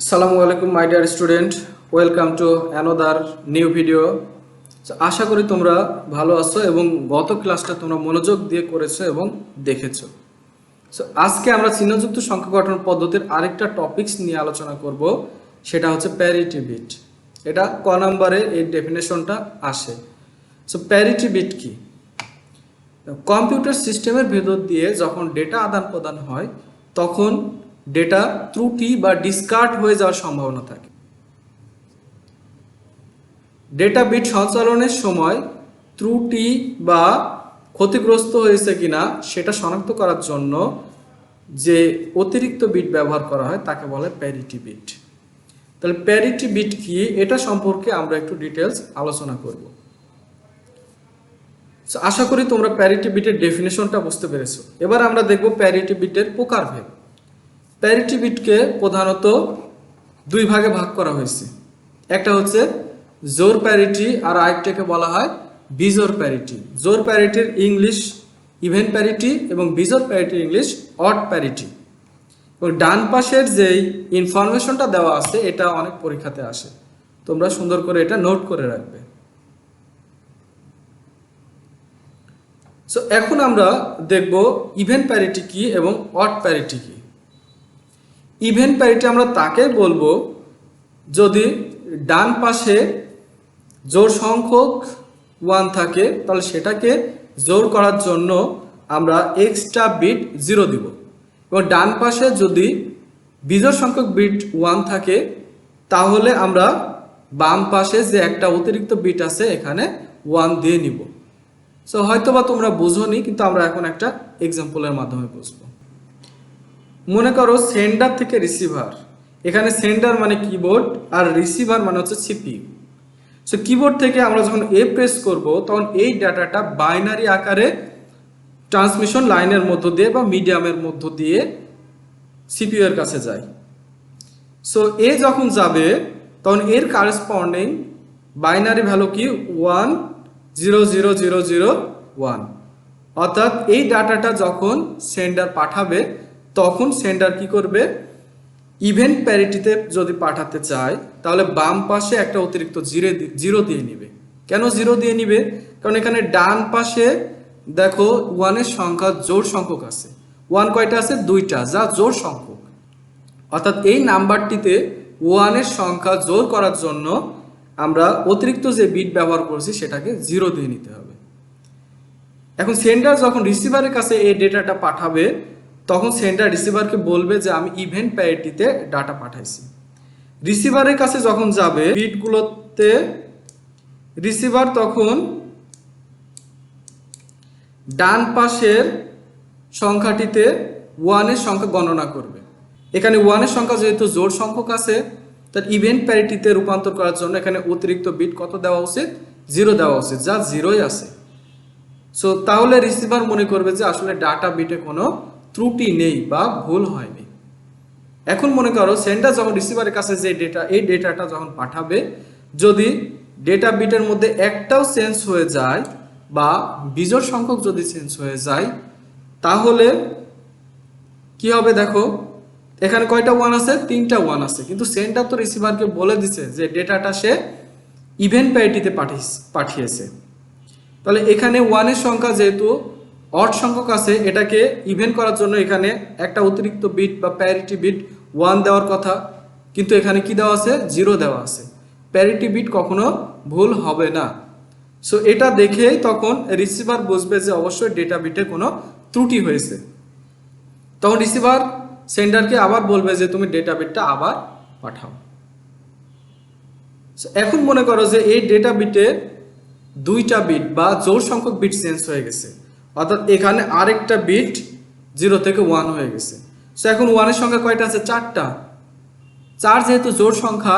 আসসালামু আলাইকুম my dear student, welcome to another new video. আশা করি তোমরা ভালো আছো এবং গত ক্লাসটা তোমরা মনোযোগ দিয়ে করেছো এবং দেখেছো। সো আজকে আমরা চিহ্নযুক্ত সংখ্যা গঠন পদ্ধতির আরেকটা টপিকস নিয়ে আলোচনা করব, সেটা হচ্ছে প্যারিটি বিট। এটা ক নম্বরে এই ডেফিনেশনটা আসে। সো প্যারিটি বিট কি? কম্পিউটার সিস্টেমের ভেতর দিয়ে যখন ডেটা আদান প্রদান হয় তখন ডেটা ত্রুটি বা ডিসকার্ড হয়ে যাওয়ার সম্ভাবনা থাকে। ডেটা বিট সঞ্চালনের সময় ত্রুটি বা ক্ষতিগ্রস্ত হয়েছে কিনা সেটা শনাক্ত করার জন্য যে অতিরিক্ত বিট ব্যবহার করা হয় তাকে বলে প্যারিটি বিট। তাহলে প্যারিটি বিট কি, এটা সম্পর্কে আমরা একটু ডিটেলস আলোচনা করব। আশা করি তোমরা প্যারিটি বিটের ডেফিনেশনটা বুঝতে পেরেছো। এবার আমরা দেখব প্যারিটি বিটের প্রকারভেদ। প্যারিটি বিটকে প্রধানত দুই ভাগে ভাগ করা হয়েছে। একটা হচ্ছে জোর প্যারিটি আর আরেকটাকে বলা হয় বিজোড় প্যারিটি। জোর প্যারিটির ইংলিশ ইভেন প্যারিটি এবং বিজোড় প্যারিটির ইংলিশ অড প্যারিটি। এবং ডান পাশের যেই ইনফরমেশনটা দেওয়া আছে এটা অনেক পরীক্ষাতে আসে, তোমরা সুন্দর করে এটা নোট করে রাখবে। সো এখন আমরা দেখব ইভেন প্যারিটি কি এবং অড প্যারিটি কি। ইভেন প্যারিটি আমরা তাকে বলবো যদি ডান পাশে জোড় সংখ্যক 1 থাকে, তাহলে সেটাকে জোড় করার জন্য আমরা এক্সট্রা বিট 0 দিব। এবং ডান পাশে যদি বিজোড় সংখ্যক বিট 1 থাকে তাহলে আমরা বাম পাশে যে একটা অতিরিক্ত বিট আছে এখানে 1 দিয়ে নিব। সো হয়তোবা তোমরা বুঝোনি, কিন্তু আমরা এখন একটা এক্সাম্পলের মাধ্যমে বুঝবো। মনে করো সেন্ডার থেকে রিসিভার, এখানে সেন্ডার মানে কিবোর্ড আর রিসিভার মানে হচ্ছে সিপিইউ। সো কিবোর্ড থেকে আমরা যখন প্রেস করব তখন এই ডাটাটা বাইনারি আকারে ট্রান্সমিশন লাইনের মধ্য দিয়ে বা মিডিয়ামের মধ্য দিয়ে সিপিইউ এর কাছে যায়। সো যখন যাবে তখন এর কারেসপন্ডিং বাইনারি ভ্যালু কি 1 0 0 0 0 1। অর্থাৎ এই ডাটাটা যখন সেন্ডার পাঠাবে তখন সেন্ডার কি করবে, ইভেন প্যারিটিতে যদি পাঠাতে চায় তাহলে বাম পাশে একটা অতিরিক্ত 0 দিয়ে নিবে। কেন 0 দিয়ে নিবে? কারণ এখানে ডান পাশে দেখো 1 এর সংখ্যা জোড় সংখ্যক আছে। 1 কয়টা আছে? 2টা, যা জোড় সংখ্যক। অর্থাৎ এই নাম্বারটিতে 1 এর সংখ্যা জোড় করার জন্য আমরা অতিরিক্ত যে বিট ব্যবহার করছি সেটাকে 0 দিয়ে নিতে হবে। এখন সেন্ডার যখন রিসিভারের কাছে এই ডেটাটা পাঠাবে তখন সেন্ডার রিসিভারকে বলবে যে আমি ইভেন প্যারিটিতে ডাটা পাঠাইছি। রিসিভারের কাছে যখন যাবে বিটগুলোতে রিসিভার তখন ডান পাশের সংখ্যাটিতে 1 এর সংখ্যা গণনা করবে। এখানে 1 এর সংখ্যা যেহেতু জোড় সংখ্যক আছে, তার ইভেন প্যারিটিতে রূপান্তর করার জন্য এখানে অতিরিক্ত বিট কত দেওয়া উচিত? 0 দেওয়া উচিত, যা 0ই আছে। সো তাহলে রিসিভার মনে করবে যে আসলে ডাটা বিটে কোনো ত্রুটি নেই বা ভুল হয়নি। এখন মনে করো সেন্ডার যখন রিসিভারের কাছে যে এই ডেটাটা যখন পাঠাবে, যদি ডেটা বিটের মধ্যে একটাও চেঞ্জ হয়ে যায় বা বিজোড় সংখ্যক যদি চেঞ্জ হয়ে যায় তাহলে কি হবে? দেখো এখানে কয়টা 1 আছে? 3টা 1 আছে, কিন্তু সেন্ডার তো রিসিভারকে বলে দিছে যে ডেটাটা সে ইভেন প্যারিটিতে পাঠিয়েছে। তাহলে এখানে 1 এর সংখ্যা যেহেতু অড সংখ্যক আছে, এটাকে ইভেন করার জন্য এখানে একটা অতিরিক্ত বিট বা প্যারিটি বিট 1 দেওয়ার কথা, কিন্তু এখানে কি দেওয়া আছে? 0 দেওয়া আছে। প্যারিটি বিট কখনো ভুল হবে না। সো এটা দেখেই তখন রিসিভার বুঝবে যে অবশ্যই ডেটা বিটে কোনো ত্রুটি হয়েছে। তখন রিসিভার সেন্ডারকে আবার বলবে যে তুমি ডেটা বিটটা আবার পাঠাও। এখন মনে করো যে এই ডেটা বিটে 2টা বিট বা জোড় সংখ্যক বিট চেঞ্জ হয়ে গেছে, অর্থাৎ এখানে আরেকটা বিট 0 থেকে 1 হয়ে গেছে। সো এখন 1 এর সংখ্যা কয়টা আছে? 4টা। 4 যেহেতু জোড় সংখ্যা,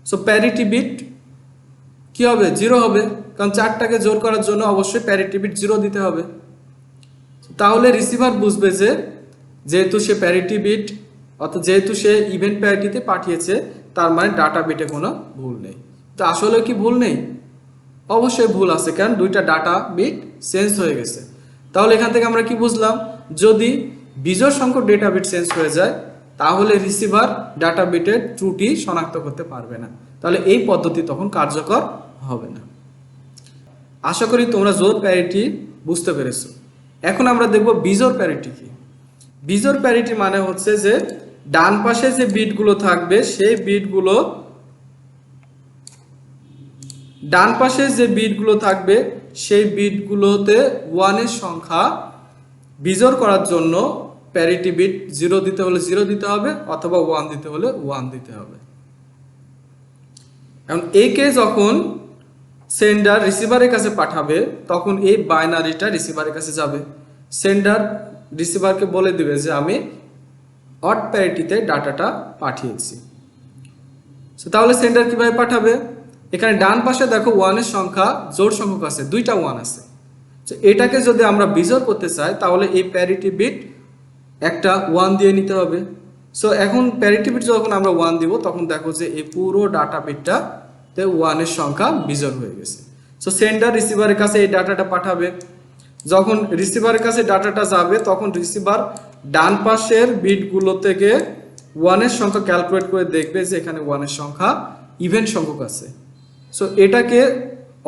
সো প্যারিটি বিট কি হবে? 0 হবে, কারণ 4টাকে জোড় করার জন্য অবশ্যই প্যারিটি বিট 0 দিতে হবে। তাহলে রিসিভার বুঝবে যে যেহেতু সে প্যারিটি বিট, অর্থাৎ যেহেতু সে ইভেন প্যারিটিতে পাঠিয়েছে, তার মানে ডাটা বিটে কোনো ভুল নেই। তো আসলে কি ভুল নেই? অবশ্যই ভুল আছে, কারণ 2টা ডাটা বিট চেঞ্জ হয়ে গেছে। তাহলে এখান থেকে আমরা কি বুঝলাম? যদি বিজোড় সংখ্যক ডেটা বিট চেঞ্জ হয়ে যায় তাহলে রিসিভার ডাটা বিটের ত্রুটি শনাক্ত করতে পারবে না, তাহলে এই পদ্ধতি তখন কার্যকর হবে না। আশা করি তোমরা জোড় প্যারিটি বুঝতে পেরেছো। এখন আমরা দেখব বিজোড় প্যারিটি কি। বিজোড় প্যারিটি মানে হচ্ছে যে ডান পাশে যে বিটগুলো থাকবে সেই বিটগুলো ডান পাশে যে বিটগুলো থাকবে সেই বিটগুলোতে ওয়ানের সংখ্যা বিজোড় করার জন্য প্যারিটি বিট 0 দিতে হলে 0 দিতে হবে অথবা 1 দিতে হলে 1 দিতে হবে। এখন একে যখন সেন্ডার রিসিভারের কাছে পাঠাবে তখন এই বাইনারিটা রিসিভারের কাছে যাবে। সেন্ডার রিসিভারকে বলে দিবে যে আমি অড প্যারিটিতে ডাটাটা পাঠিয়েছি। তাহলে সেন্ডার কিভাবে পাঠাবে? এখানে ডান পাশে দেখো 1 এর সংখ্যা জোড় সংখ্যক আছে, 2টা 1 আছে। এটাকে যদি আমরা বিজোড় করতে চাই তাহলে এই প্যারিটি বিট একটা 1 দিয়ে নিতে হবে। সো এখন প্যারিটি বিট যখন আমরা 1 দিব তখন দেখো যে এই পুরো ডাটা বিটটাতে 1 এর সংখ্যা বিজোড় হয়ে গেছে। সো সেন্ডার রিসিভারের কাছে এই ডাটাটা পাঠাবে। যখন রিসিভারের কাছে ডাটাটা যাবে তখন রিসিভার ডান পাশের বিটগুলো থেকে 1 এর সংখ্যা ক্যালকুলেট করে দেখবে যে এখানে 1 এর সংখ্যা ইভেন সংখ্যক আছে। সো এটাকে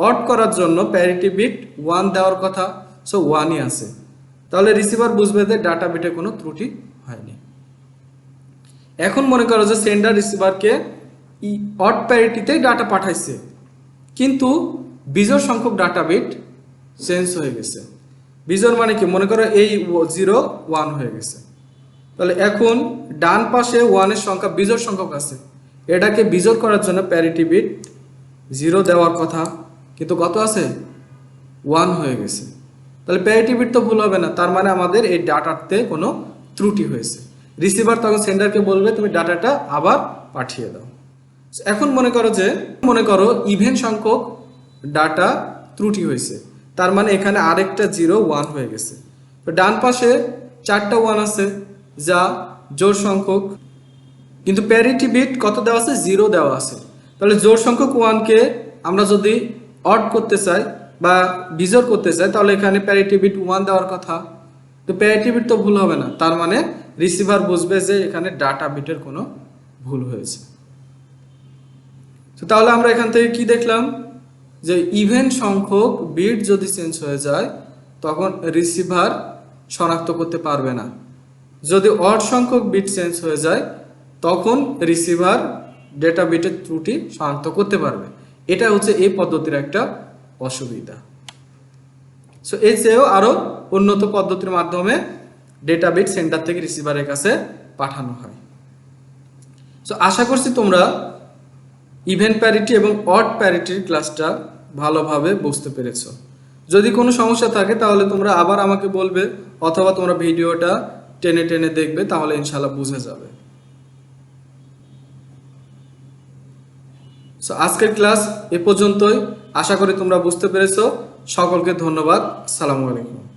অড করার জন্য প্যারিটি বিট 1 দেওয়ার কথা, সো 1ই আছে। তাহলে রিসিভার বুঝবে যে ডাটা বিটে কোনো ত্রুটি হয়নি। এখন মনে করো যে সেন্ডার রিসিভারকে অড প্যারিটিতেই ডাটা পাঠাইছে, কিন্তু বিজোড় সংখ্যক ডাটা বিট চেঞ্জ হয়ে গেছে। বিজোড় মানে কি? মনে করো এই 0 1 হয়ে গেছে। তাহলে এখন ডান পাশে 1 এর সংখ্যা বিজোড় সংখ্যক আছে, এটাকে বিজোড় করার জন্য প্যারিটি বিট 0 দেওয়ার কথা, কিন্তু কত আছে? 1 হয়ে গেছে। তাহলে প্যারিটি বিট তো ভুল হবে না, তার মানে আমাদের এই ডাটাতে কোনো ত্রুটি হয়েছে। রিসিভার তখন সেন্ডারকে বলবে তুমি ডাটাটা আবার পাঠিয়ে দাও। এখন মনে করো ইভেন সংখ্যক ডাটা ত্রুটি হয়েছে, তার মানে এখানে আরেকটা 0 1 হয়ে গেছে। তো ডান পাশে 4টা 1 আছে যা জোড় সংখ্যক, কিন্তু প্যারিটি বিট কত দেওয়া আছে? 0 দেওয়া আছে। তাহলে জোড় সংখ্যক 1কে আমরা যদি অড করতে চাই বা বিজোড় করতে চাই তাহলে এখানে প্যারিটি বিট 1 দেওয়ার কথা, তো প্যারিটি বিট তো ভুল হবে না, তার মানে রিসিভার বুঝবে যে এখানে ডাটা বিটের কোনো ভুল হয়েছে। তো তাহলে আমরা এখান থেকে কি দেখলাম? যে ইভেন সংখ্যক বিট যদি চেঞ্জ হয়ে যায় তখন রিসিভার শনাক্ত করতে পারবে না। যদি অড সংখ্যক বিট চেঞ্জ হয়ে যায় তখন রিসিভার ডেটা বিটের ত্রুটি শনাক্ত করতে পারবে। এটা হচ্ছে এই পদ্ধতির একটা অসুবিধা। সো এই চেয়েও আরো উন্নত পদ্ধতির মাধ্যমে ডেটা বিট সেন্টার থেকে রিসিভারের কাছে পাঠানো হয়। সো আশা করছি তোমরা ইভেন প্যারিটি এবং অড প্যারিটির ক্লাসটা ভালোভাবে বুঝতে পেরেছো। যদি কোনো সমস্যা থাকে তাহলে তোমরা আবার আমাকে বলবে অথবা তোমরা ভিডিওটা টেনে টেনে দেখবে, তাহলে ইনশাআল্লাহ বুঝে যাবে। সো আজকের ক্লাস এ পর্যন্তই। আশা করি তোমরা বুঝতে পেরেছো। সকলকে ধন্যবাদ। আসসালামু আলাইকুম।